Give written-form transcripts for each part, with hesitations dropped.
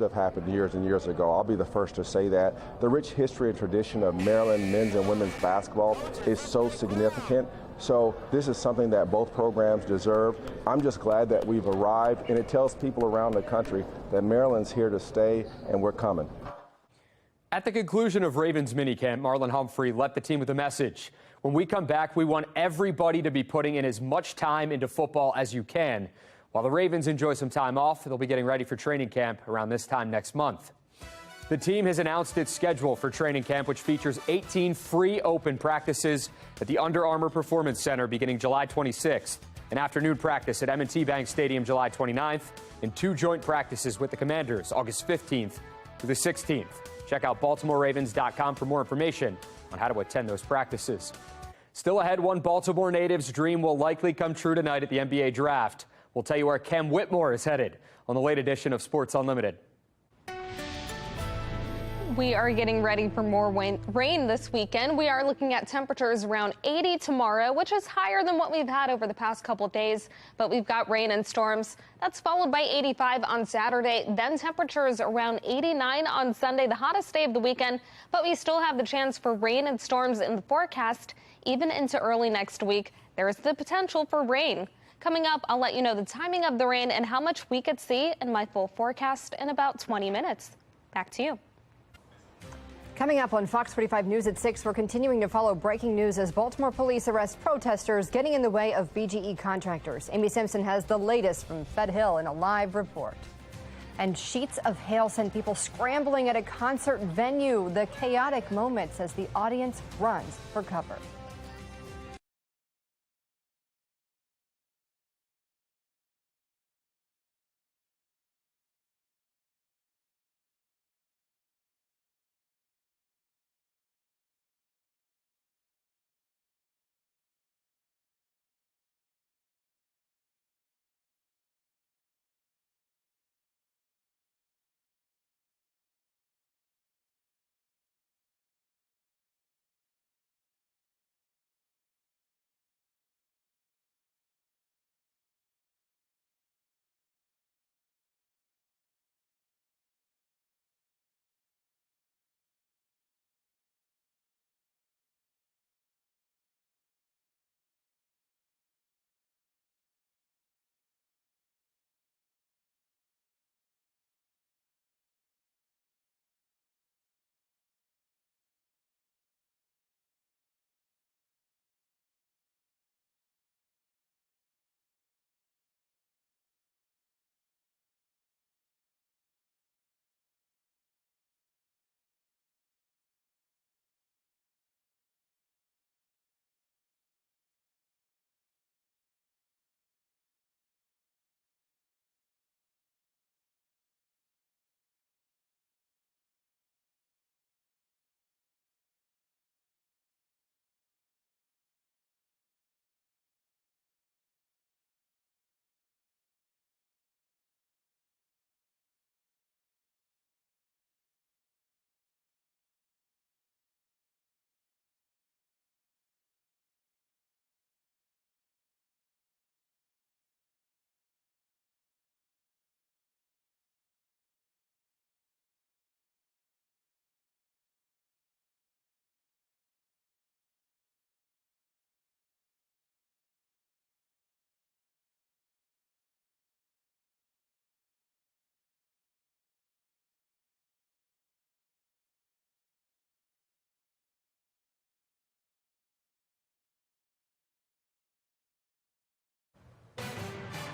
have happened years and years ago. I'll be the first to say that. The rich history and tradition of Maryland men's and women's basketball is so significant. So this is something that both programs deserve. I'm just glad that we've arrived, and it tells people around the country that Maryland's here to stay, and we're coming. At the conclusion of Ravens minicamp, Marlon Humphrey left the team with a message. When we come back, we want everybody to be putting in as much time into football as you can. While the Ravens enjoy some time off, they'll be getting ready for training camp around this time next month. The team has announced its schedule for training camp, which features 18 free open practices at the Under Armour Performance Center beginning July 26th, an afternoon practice at M&T Bank Stadium July 29th, and 2 joint practices with the Commanders August 15th through the 16th. Check out BaltimoreRavens.com for more information on how to attend those practices. Still ahead, one Baltimore native's dream will likely come true tonight at the NBA Draft. We'll tell you where Kem Whitmore is headed on the late edition of Sports Unlimited. We are getting ready for more rain this weekend. We are looking at temperatures around 80 tomorrow, which is higher than what we've had over the past couple of days. But we've got rain and storms. That's followed by 85 on Saturday. Then temperatures around 89 on Sunday, the hottest day of the weekend. But we still have the chance for rain and storms in the forecast. Even into early next week, there is the potential for rain. Coming up, I'll let you know the timing of the rain and how much we could see in my full forecast in about 20 minutes. Back to you. Coming up on Fox 45 News at 6, we're continuing to follow breaking news as Baltimore police arrest protesters getting in the way of BGE contractors. Amy Simpson has the latest from Fed Hill in a live report. And sheets of hail send people scrambling at a concert venue. The chaotic moments as the audience runs for cover.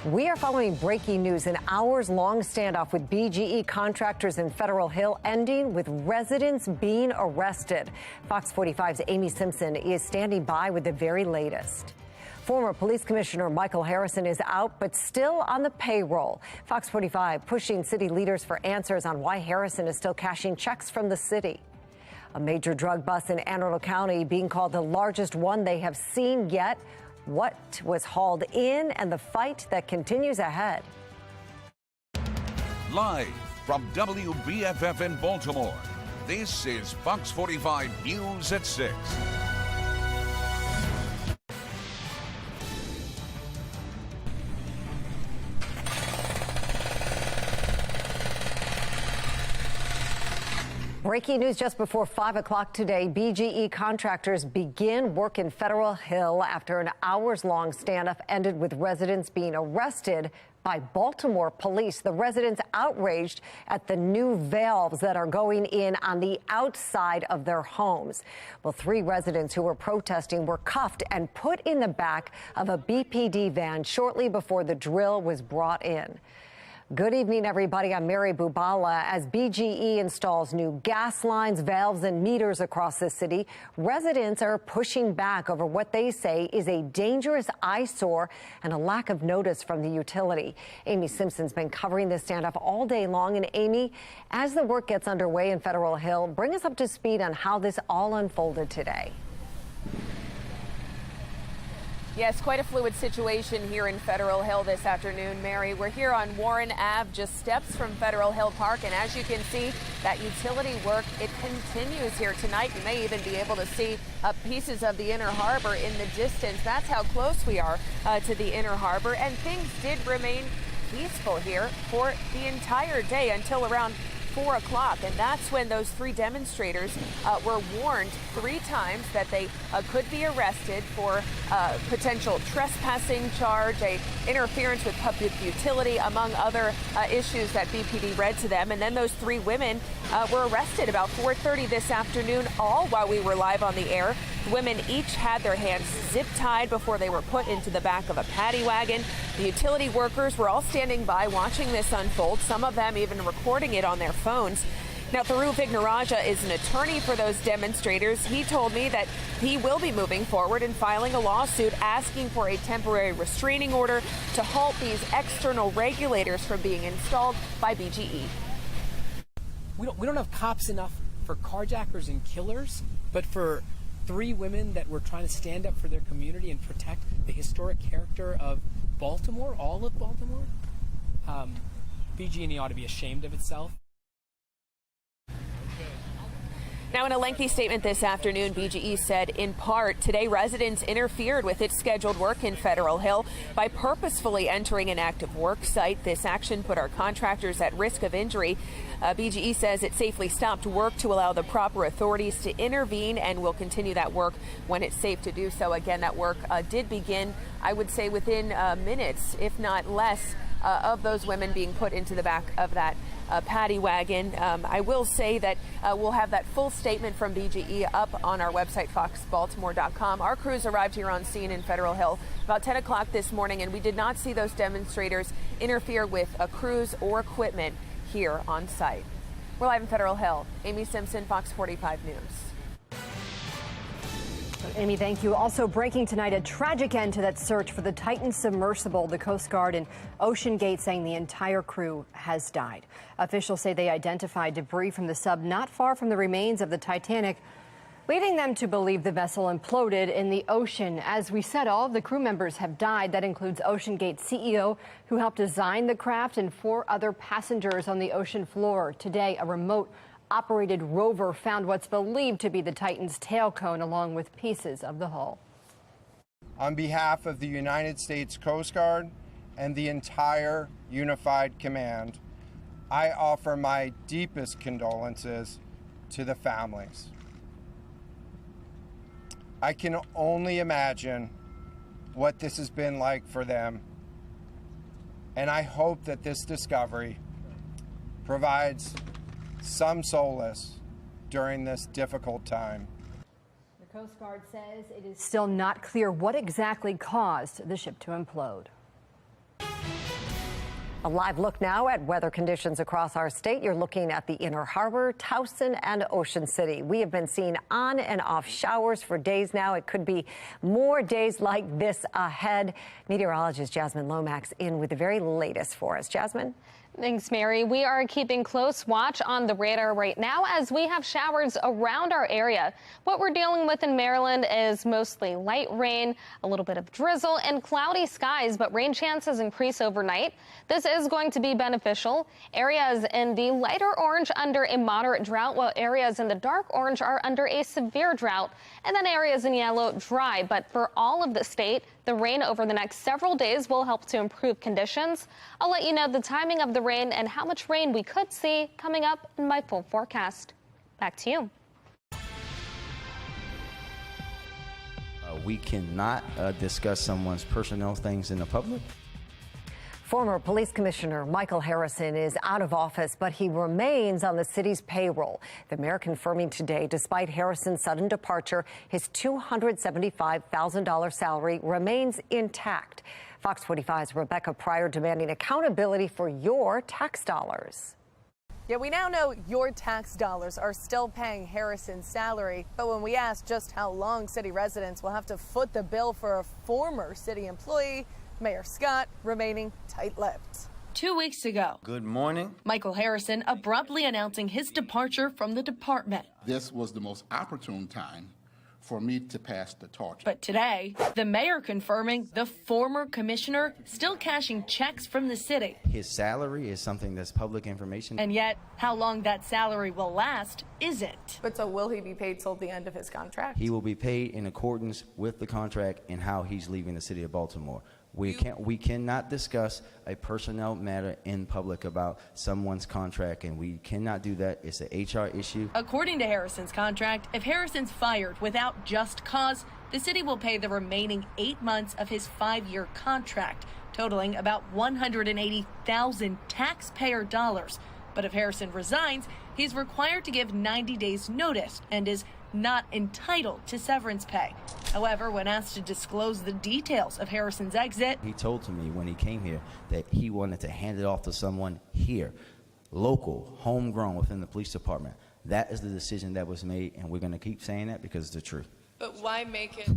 We are following breaking news. An hours-long standoff with BGE contractors in Federal Hill ending with residents being arrested. Fox 45's Amy Simpson is standing by with the very latest. Former Police Commissioner Michael Harrison is out, but still on the payroll. Fox 45 pushing city leaders for answers on why Harrison is still cashing checks from the city. A major drug bust in Anne Arundel County being called the largest one they have seen yet. What was hauled in and the fight that continues ahead. Live from WBFF in Baltimore, this is Fox 45 News at 6. Breaking news just before 5 o'clock today. BGE contractors begin work in Federal Hill after an hours-long standoff ended with residents being arrested by Baltimore police. The residents outraged at the new valves that are going in on the outside of their homes. Well, 3 residents who were protesting were cuffed and put in the back of a BPD van shortly before the drill was brought in. Good evening, everybody. I'm Mary Bubala. As BGE installs new gas lines, valves, and meters across the city, residents are pushing back over what they say is a dangerous eyesore and a lack of notice from the utility. Amy Simpson's been covering this standoff all day long. And Amy, as the work gets underway in Federal Hill, bring us up to speed on how this all unfolded today. Yes, quite a fluid situation here in Federal Hill this afternoon, Mary. We're here on Warren Ave, just steps from Federal Hill Park, and as you can see, that utility work, it continues here tonight. You may even be able to see pieces of the Inner Harbor in the distance. That's how close we are to the Inner Harbor, and things did remain peaceful here for the entire day until around 4 o'clock, and that's when those 3 demonstrators were warned 3 times that they could be arrested for potential trespassing charge, a interference with public utility, among other issues that BPD read to them. And then those 3 women were arrested about 4:30 this afternoon, all while we were live on the air. The women each had their hands zip-tied before they were put into the back of a paddy wagon. The utility workers were all standing by watching this unfold, some of them even recording it on their phones. Now, Tharu Vignaraja is an attorney for those demonstrators. He told me that he will be moving forward and filing a lawsuit asking for a temporary restraining order to halt these external regulators from being installed by BGE. We don't have cops enough for carjackers and killers, but for 3 women that were trying to stand up for their community and protect the historic character of Baltimore, all of Baltimore, BG&E ought to be ashamed of itself. Now, in a lengthy statement this afternoon, BGE said, in part, today residents interfered with its scheduled work in Federal Hill by purposefully entering an active work site. This action put our contractors at risk of injury. BGE says it safely stopped work to allow the proper authorities to intervene and will continue that work when it's safe to do so. Again, that work did begin, I would say, within minutes, if not less, of those women being put into the back of that paddy wagon. I will say that we'll have that full statement from BGE up on our website, foxbaltimore.com. Our crews arrived here on scene in Federal Hill about 10 o'clock this morning, and we did not see those demonstrators interfere with crews or equipment here on site. We're live in Federal Hill. Amy Simpson, Fox 45 News. Amy, thank you. Also breaking tonight, a tragic end to that search for the Titan submersible. The Coast Guard and Ocean Gate saying the entire crew has died. Officials say they identified debris from the sub not far from the remains of the Titanic, leading them to believe the vessel imploded in the ocean. As we said, all of the crew members have died. That includes Ocean Gate CEO, who helped design the craft, and 4 other passengers on the ocean floor. Today, a remote operated rover found what's believed to be the Titan's tail cone along with pieces of the hull. On behalf of the United States Coast Guard and the entire Unified Command, I offer my deepest condolences to the families. I can only imagine what this has been like for them, and I hope that this discovery provides some solace during this difficult time. The Coast Guard says it is still not clear what exactly caused the ship to implode. A live look now at weather conditions across our state. You're looking at the Inner Harbor, Towson, and Ocean City. We have been seeing on and off showers for days now. It could be more days like this ahead. Meteorologist Jasmine Lomax in with the very latest for us. Jasmine? Thanks, Mary. We are keeping close watch on the radar right now as we have showers around our area. What we're dealing with in Maryland is mostly light rain, a little bit of drizzle, and cloudy skies, but rain chances increase overnight. This is going to be beneficial. Areas in the lighter orange under a moderate drought, while areas in the dark orange are under a severe drought, and then areas in yellow dry. But for all of the state, the rain over the next several days will help to improve conditions. I'll let you know the timing of the rain and how much rain we could see coming up in my full forecast. Back to you. We cannot discuss someone's personnel things in the public. Former police commissioner Michael Harrison is out of office, but he remains on the city's payroll. The mayor confirming today, despite Harrison's sudden departure, his $275,000 salary remains intact. Fox 45's Rebecca Pryor demanding accountability for your tax dollars. Yeah, we now know your tax dollars are still paying Harrison's salary. But when we asked just how long city residents will have to foot the bill for a former city employee, Mayor Scott remaining tight-lipped. 2 weeks ago, Good morning. Michael Harrison abruptly announcing his departure from the department. This was the most opportune time for me to pass the torch. But today, the mayor confirming the former commissioner still cashing checks from the city. His salary is something that's public information. And yet, how long that salary will last isn't. But so will he be paid till the end of his contract? He will be paid in accordance with the contract and how he's leaving the city of Baltimore. We cannot discuss a personnel matter in public about someone's contract, and we cannot do that. It's an HR issue. According to Harrison's contract, if Harrison's fired without just cause, the city will pay the remaining 8 months of his 5-year contract, totaling about $180,000 taxpayer dollars. But if Harrison resigns, he's required to give 90 days notice and is not entitled to severance pay. However, when asked to disclose the details of Harrison's exit, He told to me when he came here that he wanted to hand it off to someone here, local, homegrown within the police department. That is the decision that was made, and we're going to keep saying that because it's the truth. But why make it?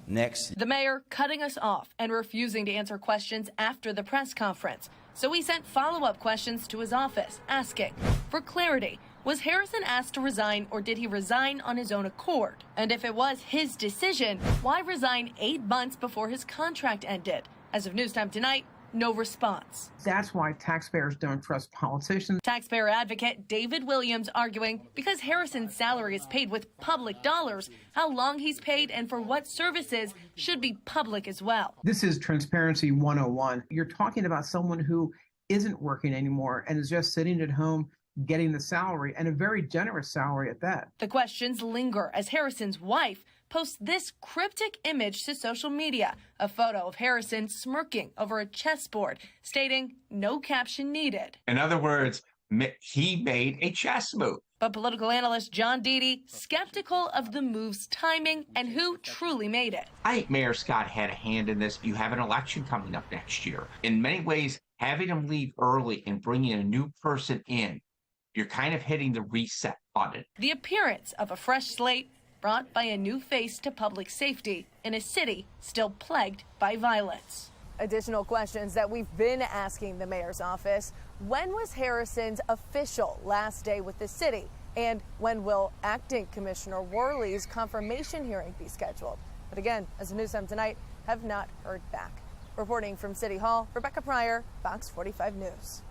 Next. the mayor cutting us off and refusing to answer questions after the press conference. So we sent follow-up questions to his office, asking for clarity. Was Harrison asked to resign, or did he resign on his own accord? And if it was his decision, why resign 8 months before his contract ended? As of News Time tonight, no response. That's why taxpayers don't trust politicians. Taxpayer advocate David Williams arguing because Harrison's salary is paid with public dollars, how long he's paid and for what services should be public as well. This is transparency 101. You're talking about someone who isn't working anymore and is just sitting at home getting the salary, and a very generous salary at that. The questions linger as Harrison's wife posts this cryptic image to social media, a photo of Harrison smirking over a chessboard, stating no caption needed. In other words, he made a chess move. But political analyst John Deedy skeptical of the move's timing and who truly made it. I think Mayor Scott had a hand in this. You have an election coming up next year. In many ways, having him leave early and bringing a new person in, you're kind of hitting the reset button. The appearance of a fresh slate brought by a new face to public safety in a city still plagued by violence. Additional questions that we've been asking the mayor's office. When was Harrison's official last day with the city? And when will acting Commissioner Worley's confirmation hearing be scheduled? But again, as of News Time tonight, have not heard back. Reporting from City Hall, Rebecca Pryor, Fox 45 News.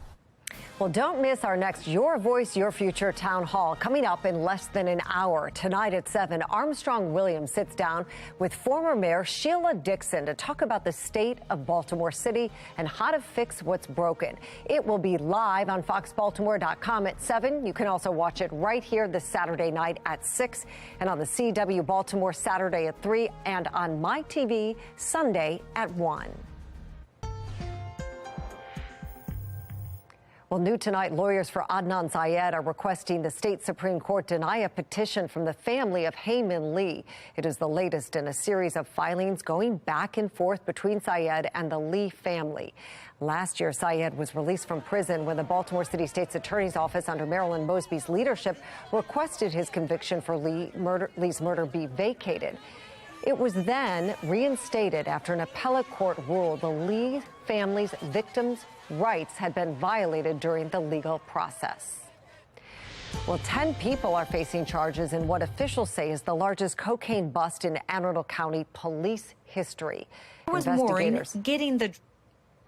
Well, don't miss our next Your Voice, Your Future town hall coming up in less than an hour. Tonight at 7, Armstrong Williams sits down with former Mayor Sheila Dixon to talk about the state of Baltimore City and how to fix what's broken. It will be live on foxbaltimore.com at 7. You can also watch it right here this Saturday night at 6 and on the CW Baltimore Saturday at 3 and on My TV Sunday at 1. Well, new tonight, lawyers for Adnan Syed are requesting the state Supreme Court deny a petition from the family of Hayman Lee. It is the latest in a series of filings going back and forth between Syed and the Lee family. Last year, Syed was released from prison when the Baltimore City State's Attorney's Office under Marilyn Mosby's leadership requested his conviction for Lee's murder be vacated. It was then reinstated after an appellate court ruled the Lee family's victims' rights had been violated during the legal process. Well, 10 people are facing charges in what officials say is the largest cocaine bust in Anne Arundel County police history. Investigators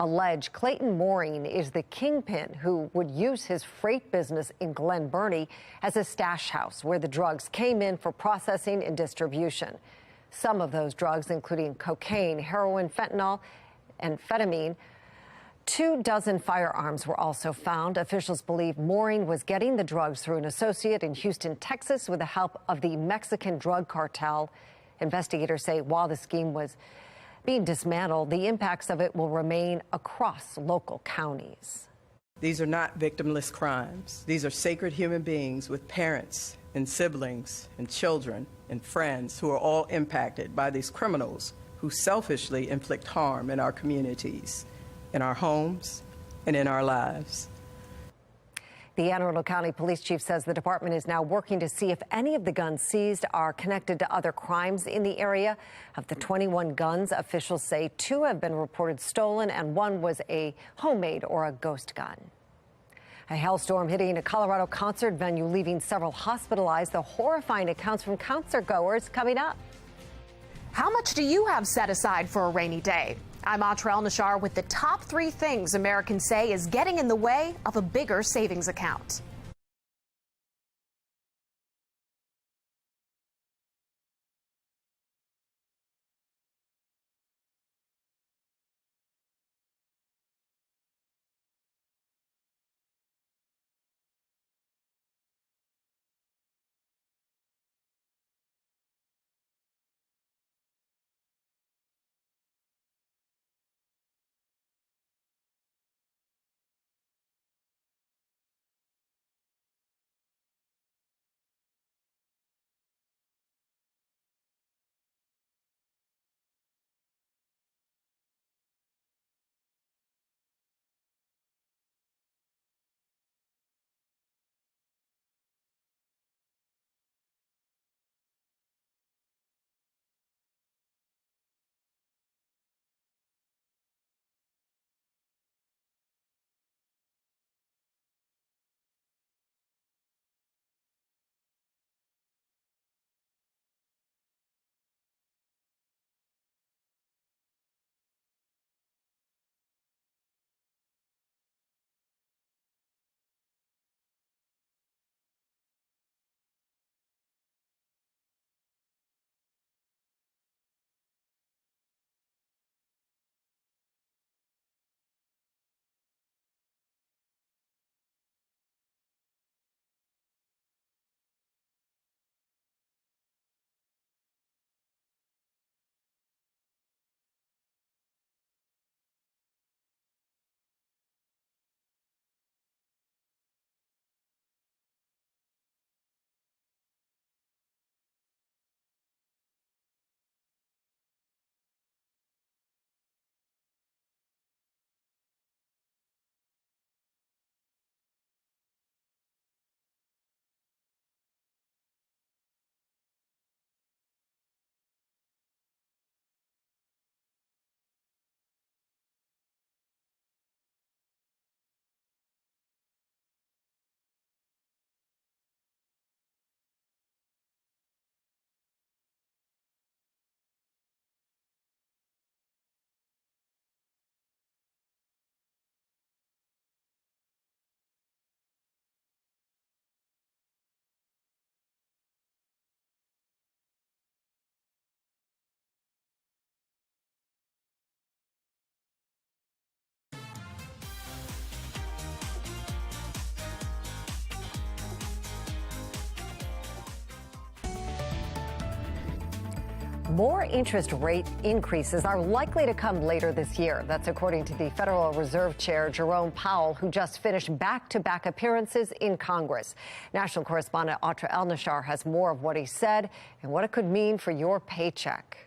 allege Clayton Mooring is the kingpin who would use his freight business in Glen Burnie as a stash house where the drugs came in for processing and distribution. Some of those drugs, including cocaine, heroin, fentanyl, and amphetamine, 24 firearms were also found. Officials believe Maureen was getting the drugs through an associate in Houston, Texas, with the help of the Mexican drug cartel. Investigators say while the scheme was being dismantled, the impacts of it will remain across local counties. These are not victimless crimes. These are sacred human beings with parents and siblings and children and friends who are all impacted by these criminals who selfishly inflict harm in our communities, in our homes, and in our lives. The Anne Arundel County Police Chief says the department is now working to see if any of the guns seized are connected to other crimes in the area. Of the 21 guns, officials say 2 have been reported stolen and 1 was a homemade or a ghost gun. A hailstorm hitting a Colorado concert venue, leaving several hospitalized. The horrifying accounts from concert goers coming up. How much do you have set aside for a rainy day? I'm Atra El-Nashar with the top 3 things Americans say is getting in the way of a bigger savings account. More interest rate increases are likely to come later this year. That's according to the Federal Reserve Chair, Jerome Powell, who just finished back-to-back appearances in Congress. National correspondent Atra El-Nashar has more of what he said and what it could mean for your paycheck.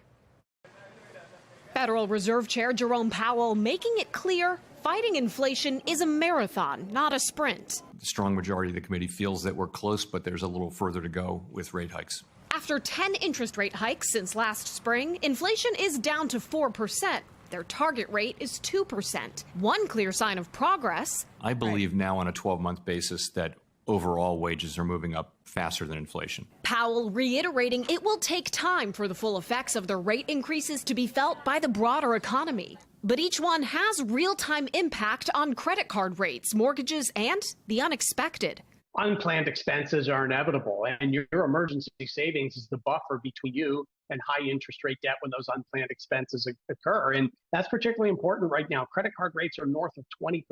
Federal Reserve Chair Jerome Powell making it clear fighting inflation is a marathon, not a sprint. The strong majority of the committee feels that we're close, but there's a little further to go with rate hikes. After 10 interest rate hikes since last spring, inflation is down to 4%. Their target rate is 2%. One clear sign of progress. I believe now on a 12-month basis that overall wages are moving up faster than inflation. Powell reiterating it will take time for the full effects of the rate increases to be felt by the broader economy. But each one has real-time impact on credit card rates, mortgages, and the unexpected. Unplanned expenses are inevitable, and your emergency savings is the buffer between you and high interest rate debt when those unplanned expenses occur. And that's particularly important right now. Credit card rates are north of 20%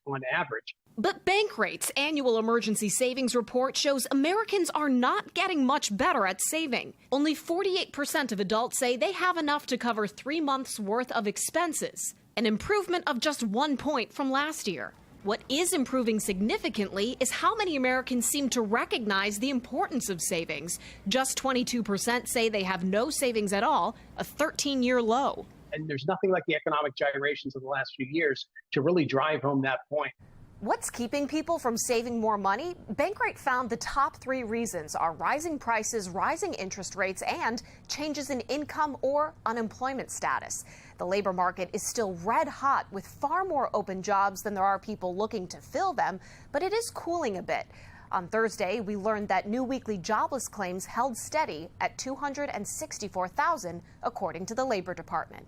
on average. But Bankrate's annual emergency savings report shows Americans are not getting much better at saving. Only 48% of adults say they have enough to cover 3 months' worth of expenses, an improvement of just 1 point from last year. What is improving significantly is how many Americans seem to recognize the importance of savings. Just 22% say they have no savings at all, a 13-year low. And there's nothing like the economic gyrations of the last few years to really drive home that point. What's keeping people from saving more money? Bankrate found the top 3 reasons are rising prices, rising interest rates, and changes in income or unemployment status. The labor market is still red hot with far more open jobs than there are people looking to fill them, but it is cooling a bit. On Thursday, we learned that new weekly jobless claims held steady at 264,000, according to the Labor Department.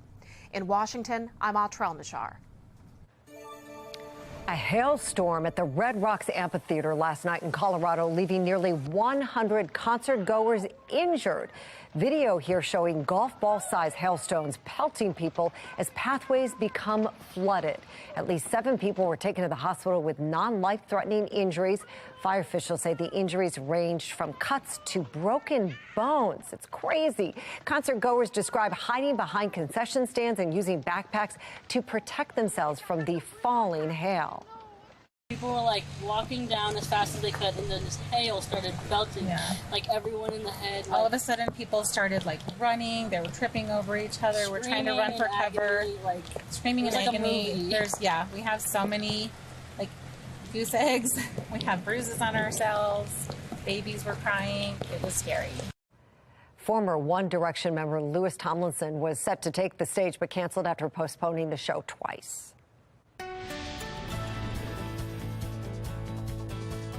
In Washington, I'm Atrell Nashar. A hailstorm at the Red Rocks Amphitheater last night in Colorado, leaving nearly 100 concert goers injured. Video here showing golf ball-sized hailstones pelting people as pathways become flooded. At least 7 people were taken to the hospital with non-life-threatening injuries. Fire officials say the injuries ranged from cuts to broken bones. It's crazy. Concert goers describe hiding behind concession stands and using backpacks to protect themselves from the falling hail. People were like walking down as fast as they could, and then this hail started belting like everyone in the head. All of a sudden, people started like running. They were tripping over each other. We're trying to run for cover, like screaming in like agony. We have so many like goose eggs. We have bruises on ourselves. Babies were crying. It was scary. Former One Direction member Louis Tomlinson was set to take the stage but canceled after postponing the show twice.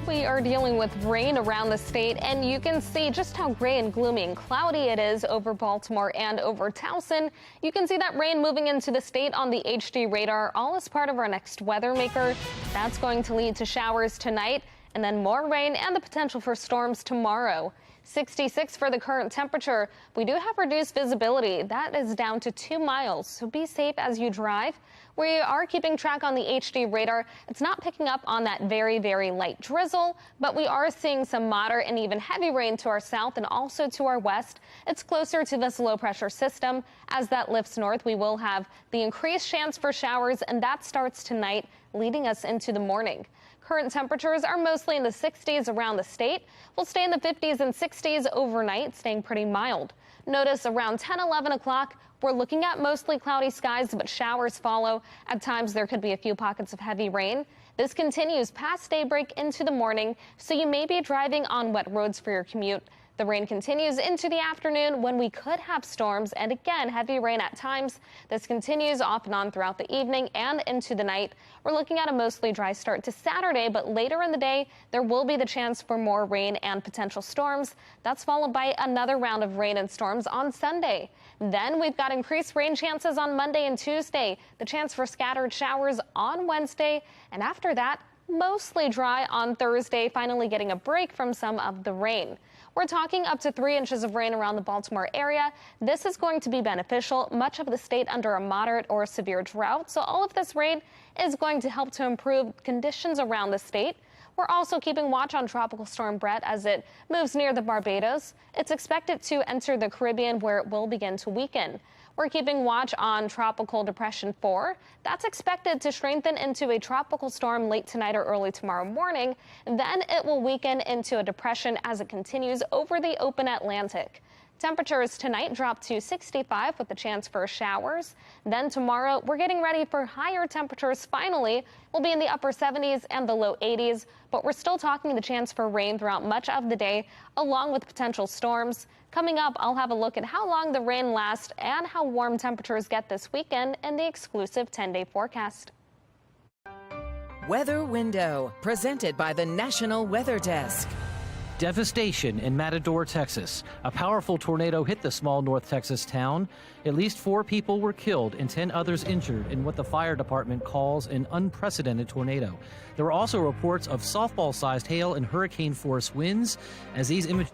We are dealing with rain around the state, and you can see just how gray and gloomy and cloudy it is over Baltimore and over Towson. You can see that rain moving into the state on the HD radar, all as part of our next weather maker. That's going to lead to showers tonight, and then more rain and the potential for storms tomorrow. 66 for the current temperature. We do have reduced visibility. That is down to 2 miles, so be safe as you drive. We are keeping track on the HD radar. It's not picking up on that very, very light drizzle, but we are seeing some moderate and even heavy rain to our south and also to our west. It's closer to this low pressure system. As that lifts north, we will have the increased chance for showers, and that starts tonight, leading us into the morning. Current temperatures are mostly in the 60s around the state. We'll stay in the 50s and 60s overnight, staying pretty mild. Notice around 10, 11 o'clock, we're looking at mostly cloudy skies, but showers follow. At times, there could be a few pockets of heavy rain. This continues past daybreak into the morning, so you may be driving on wet roads for your commute. The rain continues into the afternoon when we could have storms and again heavy rain at times. This continues off and on throughout the evening and into the night. We're looking at a mostly dry start to Saturday, but later in the day there will be the chance for more rain and potential storms. That's followed by another round of rain and storms on Sunday. Then we've got increased rain chances on Monday and Tuesday, the chance for scattered showers on Wednesday, and after that, mostly dry on Thursday, finally getting a break from some of the rain. We're talking up to 3 inches of rain around the Baltimore area. This is going to be beneficial. Much of the state under a moderate or severe drought. So all of this rain is going to help to improve conditions around the state. We're also keeping watch on Tropical Storm Brett as it moves near the Barbados. It's expected to enter the Caribbean where it will begin to weaken. We're keeping watch on Tropical Depression 4. That's expected to strengthen into a tropical storm late tonight or early tomorrow morning. Then it will weaken into a depression as it continues over the open Atlantic. Temperatures tonight drop to 65 with a chance for showers. Then tomorrow, we're getting ready for higher temperatures finally. We'll be in the upper 70s and the low 80s, but we're still talking the chance for rain throughout much of the day, along with potential storms. Coming up, I'll have a look at how long the rain lasts and how warm temperatures get this weekend in the exclusive 10-day forecast. Weather Window, presented by the National Weather Desk. Devastation in Matador, Texas. A powerful tornado hit the small North Texas town. At least 4 people were killed and 10 others injured in what the fire department calls an unprecedented tornado. There were also reports of softball-sized hail and hurricane-force winds. As these images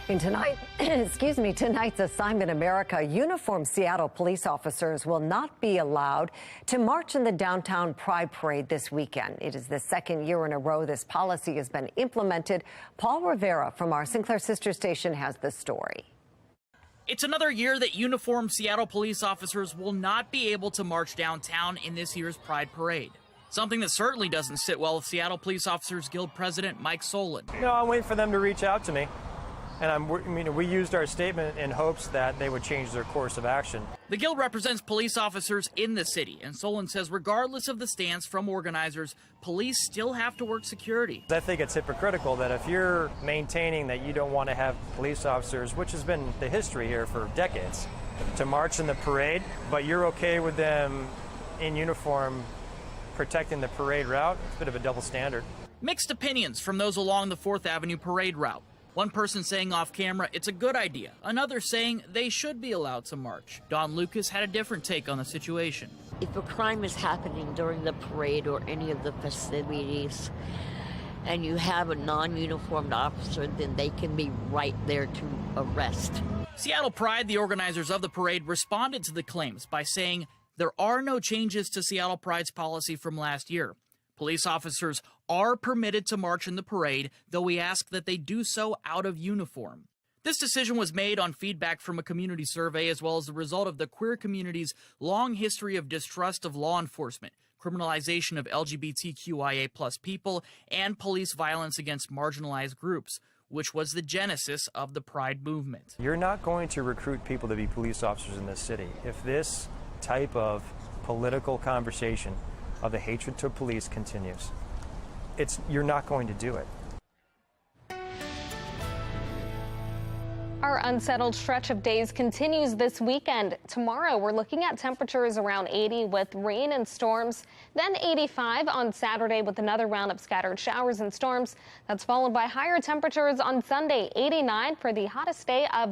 In tonight's Assignment America, uniformed Seattle police officers will not be allowed to march in the downtown Pride Parade this weekend. It is the second year in a row this policy has been implemented. Paul Rivera from our Sinclair sister station has the story. It's another year that uniformed Seattle police officers will not be able to march downtown in this year's Pride Parade. Something that certainly doesn't sit well with Seattle Police Officers Guild President Mike Solon. No, I'm waiting for them to reach out to me. And we used our statement in hopes that they would change their course of action. The Guild represents police officers in the city, and Solon says regardless of the stance from organizers, police still have to work security. I think it's hypocritical that if you're maintaining that you don't want to have police officers, which has been the history here for decades, to march in the parade, but you're okay with them in uniform protecting the parade route, it's a bit of a double standard. Mixed opinions from those along the 4th Avenue parade route. One person saying off camera it's a good idea, another saying they should be allowed to march. Don Lucas had a different take on the situation. If a crime is happening during the parade or any of the festivities, and you have a non-uniformed officer, then they can be right there to arrest. Seattle Pride, the organizers of the parade, responded to the claims by saying there are no changes to Seattle Pride's policy from last year. Police officers are permitted to march in the parade, though we ask that they do so out of uniform. This decision was made on feedback from a community survey as well as the result of the queer community's long history of distrust of law enforcement, criminalization of LGBTQIA+ people, and police violence against marginalized groups, which was the genesis of the Pride movement. You're not going to recruit people to be police officers in this city if this type of political conversation of the hatred to police continues. You're not going to do it. Our unsettled stretch of days continues this weekend. Tomorrow, we're looking at temperatures around 80 with rain and storms, then 85 on Saturday with another round of scattered showers and storms. That's followed by higher temperatures on Sunday, 89 for the hottest day of